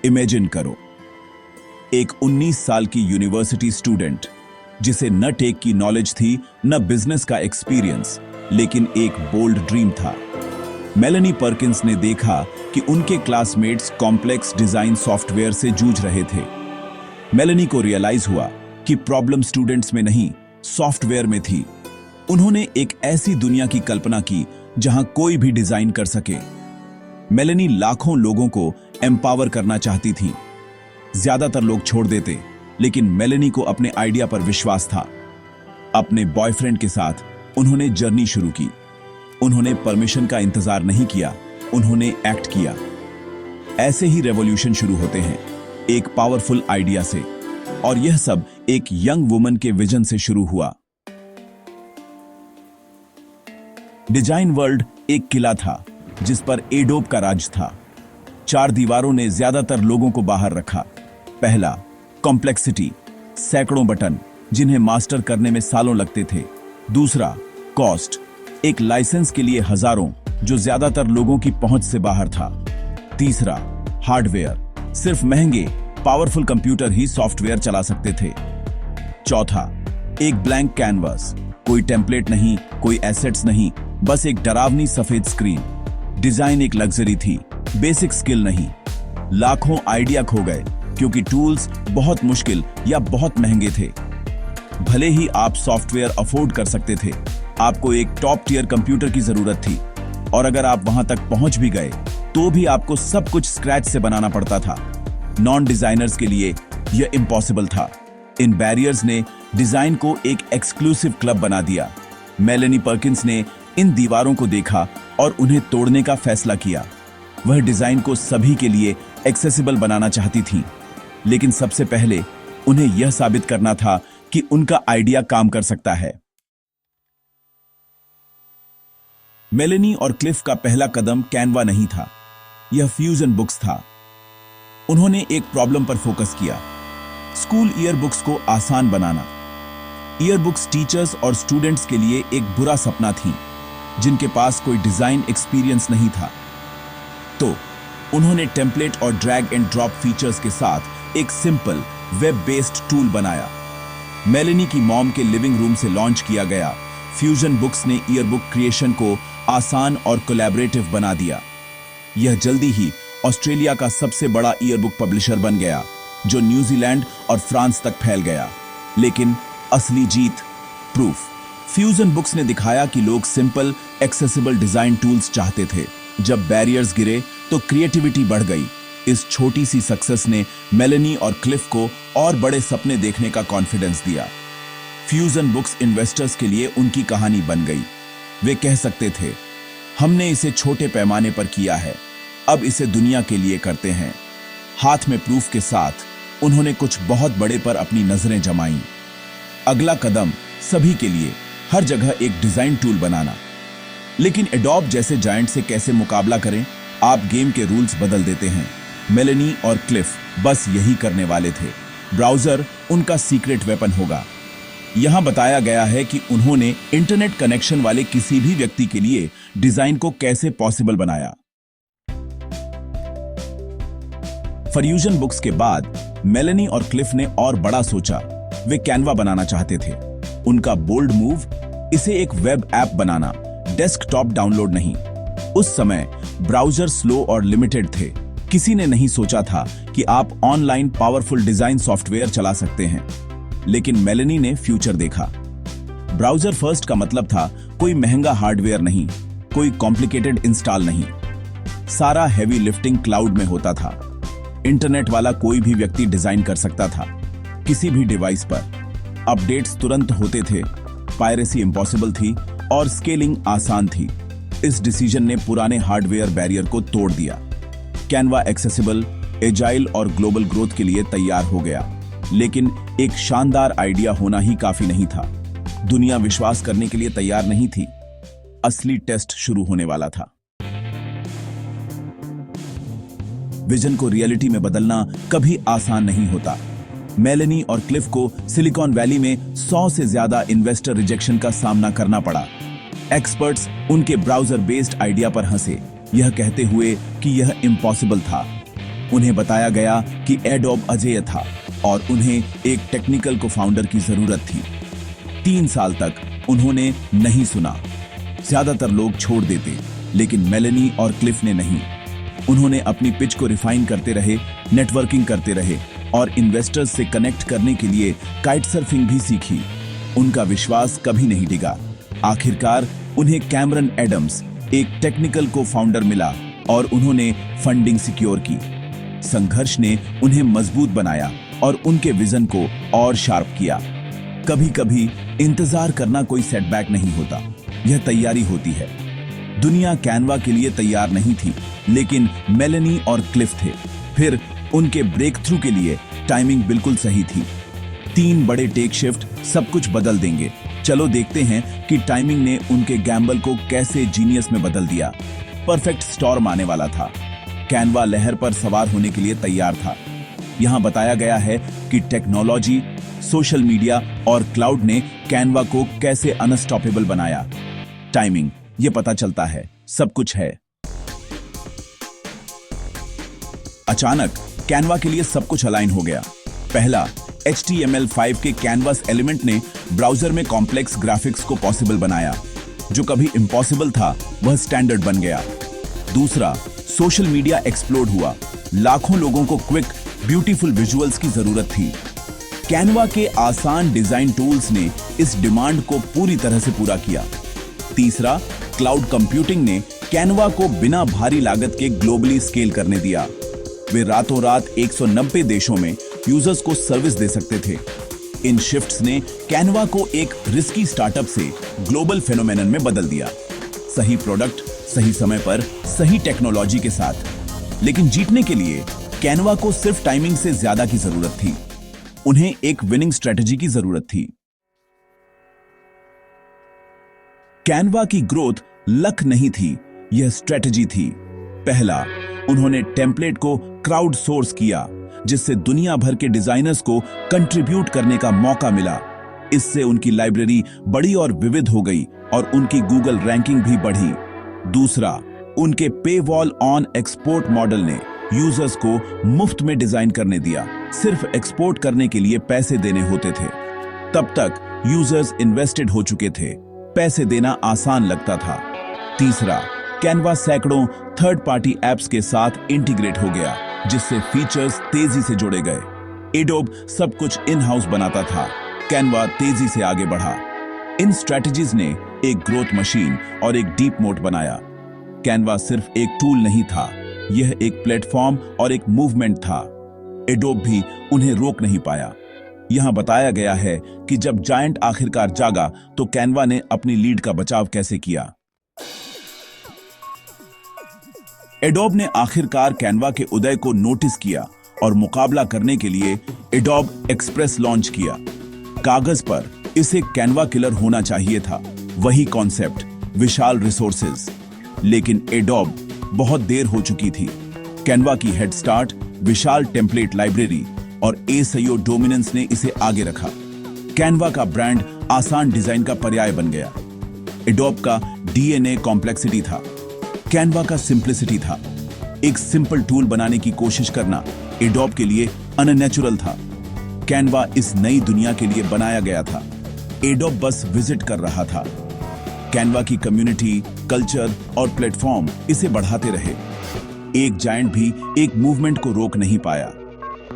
Imagine करो, एक 19 साल की यूनिवर्सिटी स्टूडेंट जिसे न टेक की नॉलेज थी न बिजनेस का एक्सपीरियंस, लेकिन एक बोल्ड ड्रीम था। मेलेनी पर्किंस ने देखा कि उनके क्लासमेट्स कॉम्प्लेक्स डिजाइन सॉफ्टवेयर से जूझ रहे थे। मेलेनी को रियलाइज हुआ कि प्रॉब्लम स्टूडेंट्स में नहीं, सॉफ्टवेयर में थी। उन्होंने एक ऐसी दुनिया की कल्पना की जहां कोई भी डिजाइन कर सके। मेलेनी लाखों लोगों को एम्पावर करना चाहती थी। ज्यादातर लोग छोड़ देते, लेकिन मेलेनी को अपने आइडिया पर विश्वास था। अपने बॉयफ्रेंड के साथ उन्होंने जर्नी शुरू की। उन्होंने परमिशन का इंतजार नहीं किया, उन्होंने एक्ट किया। ऐसे ही रेवोल्यूशन शुरू होते हैं, एक पावरफुल आइडिया से। और यह सब एक यंग वुमन के विजन से शुरू हुआ। डिजाइन वर्ल्ड एक किला था जिस पर एडोब का राज था। 4 दीवारों ने ज्यादातर लोगों को बाहर रखा। पहला, कॉम्प्लेक्सिटी, सैकड़ों बटन जिन्हें मास्टर करने में सालों लगते थे। दूसरा, कॉस्ट, एक लाइसेंस के लिए हजारों, जो ज्यादातर लोगों की पहुंच से बाहर था। तीसरा, हार्डवेयर, सिर्फ महंगे पावरफुल कंप्यूटर ही सॉफ्टवेयर चला सकते थे। चौथा, एक ब्लैंक कैनवास, कोई टेम्पलेट नहीं, कोई एसेट्स नहीं, बस एक डरावनी सफेद स्क्रीन। डिजाइन एक लग्जरी थी, बेसिक स्किल नहीं। लाखों आइडिया खो गए क्योंकि टूल्स बहुत मुश्किल या बहुत महंगे थे। भले ही आप सॉफ्टवेयर अफोर्ड कर सकते थे, आपको एक टॉप टियर कंप्यूटर की जरूरत थी। और अगर आप वहां तक पहुंच भी गए तो भी आपको सब कुछ स्क्रैच से बनाना पड़ता था। नॉन डिजाइनर्स के लिए यह इम्पॉसिबल था। इन बैरियर्स ने डिजाइन को एक एक्सक्लूसिव क्लब बना दिया। मेलेनी पर्किंस ने इन दीवारों को देखा और उन्हें तोड़ने का फैसला किया। वह डिजाइन को सभी के लिए एक्सेसिबल बनाना चाहती थी, लेकिन सबसे पहले उन्हें यह साबित करना था कि उनका आइडिया काम कर सकता है। मेलेनी और क्लिफ का पहला कदम कैनवा नहीं था, यह फ्यूजन बुक्स था। उन्होंने एक प्रॉब्लम पर फोकस किया, स्कूल ईयर बुक्स को आसान बनाना। ईयर बुक्स टीचर्स और स्टूडेंट्स के लिए एक बुरा सपना थी, जिनके पास कोई डिजाइन एक्सपीरियंस नहीं था। तो उन्होंने टेम्पलेट और ड्रैग एंड ड्रॉप फीचर्स के साथ एक सिंपल वेब बेस्ड टूल बनाया। मेलेनी की मॉम के लिविंग रूम से लॉन्च किया गया फ्यूजन बुक्स ने ईयर बुक क्रिएशन को आसान और कोलैबोरेटिव बना दिया। यह जल्दी ही ऑस्ट्रेलिया का सबसे बड़ा ईयर बुक पब्लिशर बन गया, जो न्यूजीलैंड और फ्रांस तक फैल गया। लेकिन असली जीत, प्रूफ। फ्यूजन बुक्स ने दिखाया कि लोग सिंपल, एक्सेसिबल डिजाइन टूल्स चाहते थे। जब बैरियर्स गिरे तो क्रिएटिविटी बढ़ गई। इस छोटी सी सक्सेस ने मेलेनी और क्लिफ को और बड़े सपने देखने का कॉन्फिडेंस दिया। फ्यूजन बुक्स इन्वेस्टर्स के लिए उनकी कहानी बन गई। वे कह सकते थे, हमने इसे छोटे पैमाने पर किया है, अब इसे दुनिया के लिए करते हैं। हाथ में प्रूफ के साथ उन्होंने कुछ बहुत बड़े पर अपनी नजरें जमाईं। अगला कदम सभी के लिए हर जगह एक डिजाइन टूल बनाना। लेकिन एडोब जैसे जायंट से कैसे मुकाबला करें? आप गेम के रूल्स बदल देते हैं। मेलेनी और क्लिफ बस यही करने वाले थे। ब्राउजर उनका सीक्रेट वेपन होगा। यहां बताया गया है कि उन्होंने इंटरनेट कनेक्शन वाले किसी भी व्यक्ति के लिए डिजाइन को कैसे पॉसिबल बनाया। फ्यूजन बुक्स के बाद मेलेनी और क्लिफ ने और बड़ा सोचा। वे कैनवा बनाना चाहते थे। उनका बोल्ड मूव, इसे एक वेब ऐप बनाना, डेस्कटॉप डाउनलोड नहीं। उस समय ब्राउजर स्लो और लिमिटेड थे। किसी ने नहीं सोचा था कि आप ऑनलाइन पावरफुल डिजाइन सॉफ्टवेयर चला सकते हैं। लेकिन मेलेनी ने फ्यूचर देखा। ब्राउजर फर्स्ट का मतलब था कोई महंगा हार्डवेयर नहीं, कोई कॉम्प्लिकेटेड इंस्टॉल नहीं। सारा हेवी लिफ्टिंग क्लाउड में होता था। इंटरनेट वाला कोई भी व्यक्ति डिजाइन कर सकता था, किसी भी डिवाइस पर। अपडेट्स तुरंत होते थे, पायरेसी इम्पॉसिबल थी और स्केलिंग आसान थी। इस डिसीजन ने पुराने हार्डवेयर बैरियर को तोड़ दिया। कैनवा एक्सेसिबल, एजाइल और ग्लोबल ग्रोथ के लिए तैयार हो गया। लेकिन एक शानदार आइडिया होना ही काफी नहीं था। दुनिया विश्वास करने के लिए तैयार नहीं थी। असली टेस्ट शुरू होने वाला था। विजन को रियलिटी में बदलना कभी आसान नहीं होता। मेलेनी और क्लिफ को सिलिकॉन वैली में 100 से ज्यादा इन्वेस्टर रिजेक्शन का सामना करना पड़ा। एक्सपर्ट्स उनके ब्राउजर बेस्ड आइडिया पर हंसे, यह कहते हुए कि यह इम्पॉसिबल था। उन्हें बताया गया कि एडोब अजेय था और उन्हें एक टेक्निकल को फाउंडर की जरूरत थी। 3 साल तक उन्होंने नहीं सुना। ज्यादातर लोग छोड़ देते, लेकिन मेलेनी और क्लिफ ने नहीं। उन्होंने अपनी पिच को रिफाइन करते रहे, नेटवर्किंग करते रहे और इन्वेस्टर्स से कनेक्ट करने के लिए काइट सर्फिंग भी सीखी। उनका विश्वास कभी नहीं डिगा। आखिरकार उन्हें कैमरन एडम्स, एक टेक्निकल को फाउंडर मिला और उन्होंने फंडिंग सिक्योर की। संघर्ष ने उन्हें मजबूत बनाया और उनके विजन को और शार्प किया। कभी कभी इंतजार करना कोई सेटबैक नहीं होता, यह तैयारी होती है। दुनिया कैनवा के लिए तैयार नहीं थी, लेकिन मेलेनी और क्लिफ थे। फिर उनके ब्रेक थ्रू के लिए टाइमिंग बिल्कुल सही थी। 3 बड़े टेक शिफ्ट सब कुछ बदल देंगे। चलो देखते हैं कि टाइमिंग ने उनके गैम्बल को कैसे जीनियस में बदल दिया। परफेक्ट स्टॉर्म आने वाला था। कैनवा लहर पर सवार होने के लिए तैयार था। यहां बताया गया है कि टेक्नोलॉजी, सोशल मीडिया और क्लाउड ने कैनवा को कैसे अनस्टॉपेबल बनाया। टाइमिंग, ये पता चलता है, सब कुछ है। अचानक कैनवा के लिए सब कुछ अलाइन हो गया। पहला, HTML5 के कैनवास एलिमेंट ने ब्राउजर में कॉम्प्लेक्स ग्राफिक्स को पॉसिबल बनाया। जो कभी इम्पॉसिबल था, वह स्टैंडर्ड बन गया। दूसरा, सोशल मीडिया एक्सप्लोड हुआ। लाखों लोगों को क्विक, ब्यूटीफुल विजुअल्स की जरूरत थी। कैनवा के आसान डिजाइन टूल्स ने इस डिमांड को पूरी तरह से पूरा किया। तीसरा, क्लाउड कंप्यूटिंग ने कैनवा को बिना भारी लागत के ग्लोबली स्केल करने दिया। वे रातों रात 190 देशों में यूजर्स को सर्विस दे सकते थे। इन शिफ्ट्स ने कैनवा को एक रिस्की स्टार्टअप से ग्लोबल फेनोमेनन में बदल दिया। सही प्रोडक्ट, सही समय पर, सही टेक्नोलॉजी के साथ। लेकिन जीतने के लिए कैनवा को सिर्फ टाइमिंग से ज्यादा की जरूरत थी। उन्हें एक विनिंग स्ट्रेटजी की जरूरत थी। कैनवा की ग्रोथ लक नहीं थी, यह स्ट्रेटजी थी। पहला, उन्होंने टेम्पलेट को क्राउड सोर्स किया, जिससे दुनिया भर के डिजाइनर्स को कंट्रीब्यूट करने का मौका मिला। इससे उनकी लाइब्रेरी बड़ी और विविध हो गई और उनकी गूगल रैंकिंग भी बढ़ी। दूसरा, उनके पे वॉल ऑन एक्सपोर्ट मॉडल ने यूजर्स को मुफ्त में डिजाइन करने दिया। सिर्फ एक्सपोर्ट करने के लिए पैसे देने होते थे। तब तक यूजर्स इन्वेस्टेड हो चुके थे, पैसे देना आसान लगता था। तीसरा, कैनवा सैकड़ों थर्ड पार्टी एप्स के साथ इंटीग्रेट हो गया, जिससे फीचर्स तेजी से जोड़े गए। एडोब सब कुछ इन हाउस बनाता था, कैनवा तेजी से आगे बढ़ा। इन स्ट्रेटजीज ने एक ग्रोथ मशीन और एक डीप मोट बनाया। कैनवा सिर्फ एक टूल नहीं था, यह एक प्लेटफॉर्म और एक मूवमेंट था। एडोब भी उन्हें रोक नहीं पाया। यहां बताया गया है कि जब जायंट आखिरकार जागा, तो कैनवा ने अपनी लीड का बचाव कैसे किया। एडोब ने आखिरकार कैनवा के उदय को नोटिस किया और मुकाबला करने के लिए एडोब एक्सप्रेस लॉन्च किया। कागज पर इसे कैनवा किलर होना चाहिए था, वही कॉन्सेप्ट, विशाल रिसोर्सेज। लेकिन एडोब बहुत देर हो चुकी थी। कैनवा की हेड स्टार्ट, विशाल टेम्पलेट लाइब्रेरी और एसईओ डोमिनेंस ने इसे आगे रखा। कैनवा का ब्रांड आसान डिजाइन का पर्याय बन गया। एडोब का डीएनए कॉम्प्लेक्सिटी था, कैनवा का सिंप्लिसिटी था। एक सिंपल टूल बनाने की कोशिश करना एडोब के लिए अननेचुरल था। कैनवा इस नई दुनिया के लिए बनाया गया था, एडोब बस विजिट कर रहा था। कैनवा की कम्युनिटी, कल्चर और प्लेटफॉर्म इसे बढ़ाते रहे। एक जायंट भी एक मूवमेंट को रोक नहीं पाया।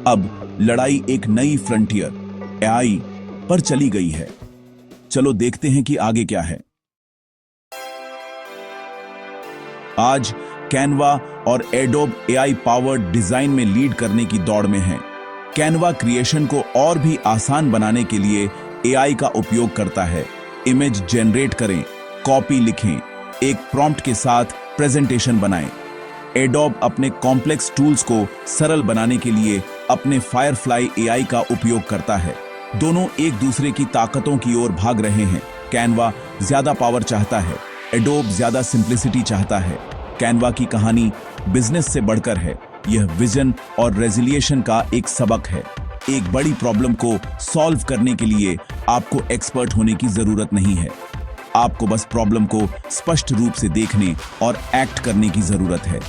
अब लड़ाई एक नई फ्रंटियर एआई पर चली गई है। चलो देखते हैं कि आगे क्या है। आज कैनवा और एडोब एआई पावर्ड डिजाइन में लीड करने की दौड़ में है। कैनवा क्रिएशन को और भी आसान बनाने के लिए एआई का उपयोग करता है। इमेज जनरेट करें, कॉपी लिखें, एक प्रॉम्प्ट के साथ प्रेजेंटेशन बनाएं। एडोब अपने कॉम्प्लेक्स टूल्स को सरल बनाने के लिए अपने फायरफ्लाई एआई का उपयोग करता है। दोनों एक दूसरे की ताकतों की ओर भाग रहे हैं। कैनवा ज्यादा पावर चाहता है, एडोब ज्यादा सिंप्लिसिटी चाहता है। कैनवा की कहानी बिजनेस से बढ़कर है। यह विजन और रेजिलिएशन का एक सबक है। एक बड़ी प्रॉब्लम को सॉल्व करने के लिए आपको एक्सपर्ट होने की जरूरत नहीं है। आपको बस प्रॉब्लम को स्पष्ट रूप से देखने और एक्ट करने की जरूरत है।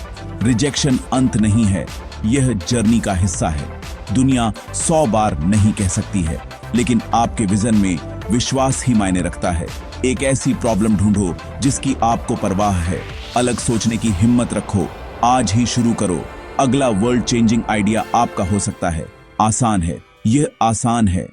रिजेक्शन अंत नहीं है, यह जर्नी का हिस्सा है। दुनिया 100 बार नहीं कह सकती है, लेकिन आपके विजन में विश्वास ही मायने रखता है। एक ऐसी प्रॉब्लम ढूंढो जिसकी आपको परवाह है। अलग सोचने की हिम्मत रखो। आज ही शुरू करो। अगला वर्ल्ड चेंजिंग आइडिया आपका हो सकता है। आसान है, यह आसान है।